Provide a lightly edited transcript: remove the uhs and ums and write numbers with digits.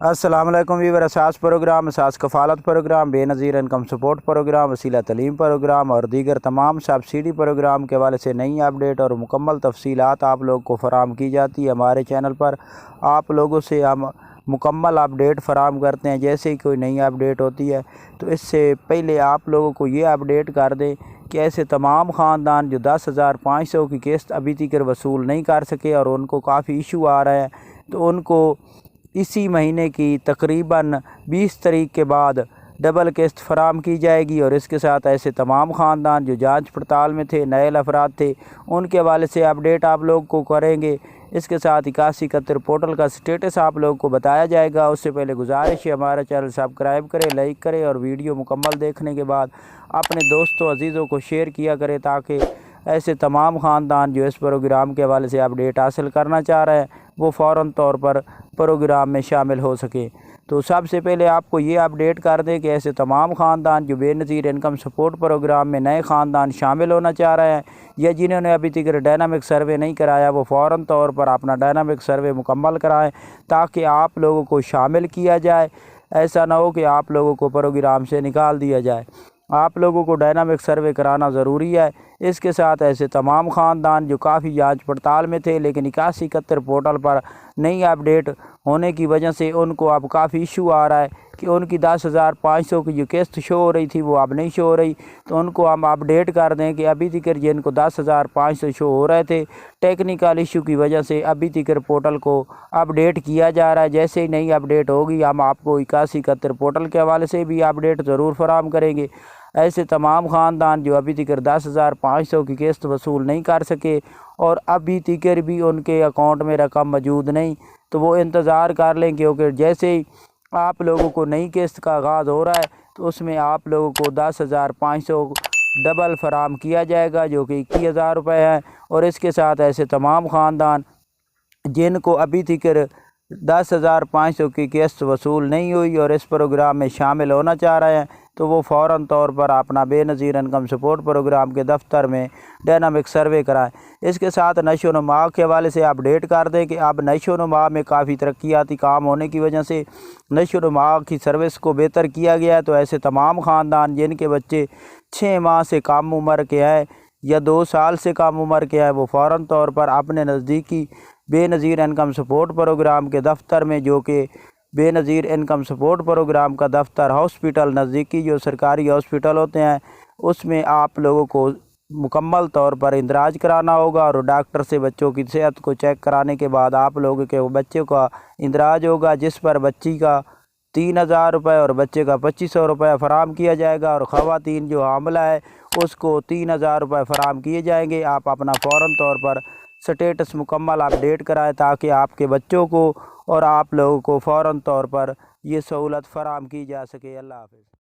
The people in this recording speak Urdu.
السلام علیکم ویور، اساس پروگرام، اساس کفالت پروگرام، بے نظیر انکم سپورٹ پروگرام، وسیلہ تعلیم پروگرام اور دیگر تمام سبسڈی پروگرام کے حوالے سے نئی اپڈیٹ اور مکمل تفصیلات آپ لوگ کو فراہم کی جاتی ہے۔ ہمارے چینل پر آپ لوگوں سے ہم مکمل اپڈیٹ فراہم کرتے ہیں۔ جیسے ہی کوئی نئی اپڈیٹ ہوتی ہے تو اس سے پہلے آپ لوگوں کو یہ اپڈیٹ کر دیں کہ ایسے تمام خاندان جو 10,500 کی قسط ابھی تک وصول نہیں کر سکے اور ان کو کافی ایشو آ رہا ہے، تو ان کو اسی مہینے کی تقریباً 20 تاریخ کے بعد ڈبل قسط فراہم کی جائے گی۔ اور اس کے ساتھ ایسے تمام خاندان جو جانچ پڑتال میں تھے، نئے افراد تھے، ان کے حوالے سے اپڈیٹ آپ لوگ کو کریں گے۔ اس کے ساتھ 8171 پورٹل کا سٹیٹس آپ لوگ کو بتایا جائے گا۔ اس سے پہلے گزارش ہے ہمارا چینل سبسکرائب کرے، لائک کرے اور ویڈیو مکمل دیکھنے کے بعد اپنے دوستوں عزیزوں کو شیئر کیا کرے، تاکہ ایسے تمام خاندان جو اس پروگرام کے حوالے سے اپڈیٹ حاصل کرنا چاہ رہے ہیں وہ فوراً طور پر پروگرام میں شامل ہو سکے۔ تو سب سے پہلے آپ کو یہ اپڈیٹ کر دیں کہ ایسے تمام خاندان جو بے نظیر انکم سپورٹ پروگرام میں نئے خاندان شامل ہونا چاہ رہے ہیں یا جنہوں نے ابھی تک ڈائنامک سروے نہیں کرایا، وہ فوراً طور پر اپنا ڈائنامک سروے مکمل کرائیں تاکہ آپ لوگوں کو شامل کیا جائے۔ ایسا نہ ہو کہ آپ لوگوں کو پروگرام سے نکال دیا جائے۔ آپ لوگوں کو ڈائنامک سروے کرانا ضروری ہے۔ اس کے ساتھ ایسے تمام خاندان جو کافی جانچ پڑتال میں تھے لیکن 8171 پورٹل پر نئی اپڈیٹ ہونے کی وجہ سے ان کو اب کافی ایشو آ رہا ہے کہ ان کی 10,500 کی جو قسط شو ہو رہی تھی وہ اب نہیں شو ہو رہی، تو ان کو ہم اپڈیٹ کر دیں کہ ابھی تک جن کو 10,500 شو ہو رہے تھے، ٹیکنیکل ایشو کی وجہ سے ابھی تک پورٹل کو اپڈیٹ کیا جا رہا ہے۔ جیسے ہی نئی اپڈیٹ ہوگی ہم آپ کو 8171 پورٹل کے حوالے سے بھی اپڈیٹ ضرور فراہم کریں گے۔ ایسے تمام خاندان جو ابھی تک 10,500 کی قسط وصول نہیں کر سکے اور ابھی تک بھی ان کے اکاؤنٹ میں رقم موجود نہیں، تو وہ انتظار کر لیں، کیونکہ جیسے ہی آپ لوگوں کو نئی قسط کا آغاز ہو رہا ہے تو اس میں آپ لوگوں کو 10,500 ڈبل فراہم کیا جائے گا، جو کہ 21,000 روپے ہے۔ اور اس کے ساتھ ایسے تمام خاندان جن کو ابھی تک 10,500 کی قسط وصول نہیں ہوئی اور اس پروگرام میں شامل ہونا چاہ رہے ہیں، تو وہ فوراً طور پر اپنا بے نظیر انکم سپورٹ پروگرام کے دفتر میں ڈائنامک سروے کرائیں۔ اس کے ساتھ نشو و نما کے حوالے سے اپڈیٹ کر دیں کہ اب نشو و نما میں کافی ترقیاتی کام ہونے کی وجہ سے نشو و نما کی سروس کو بہتر کیا گیا ہے۔ تو ایسے تمام خاندان جن کے بچے 6 ماہ سے کم عمر کے ہیں یا 2 سال سے کم عمر کے ہیں، وہ فوراً طور پر اپنے نزدیکی بے نظیر انکم سپورٹ پروگرام کے دفتر میں، جو کہ بے نظیر انکم سپورٹ پروگرام کا دفتر ہاسپٹل نزدیکی جو سرکاری ہاسپٹل ہوتے ہیں، اس میں آپ لوگوں کو مکمل طور پر اندراج کرانا ہوگا اور ڈاکٹر سے بچوں کی صحت کو چیک کرانے کے بعد آپ لوگوں کے بچے کا اندراج ہوگا، جس پر بچی کا 3,000 روپے اور بچے کا 2,500 روپے فراہم کیا جائے گا، اور خواتین جو حاملہ ہے اس کو 3,000 روپے فراہم کیے جائیں گے۔ آپ اپنا فوراً طور پر سٹیٹس مکمل اپڈیٹ کرائیں تاکہ آپ کے بچوں کو اور آپ لوگوں کو فوراً طور پر یہ سہولت فراہم کی جا سکے۔ اللہ حافظ۔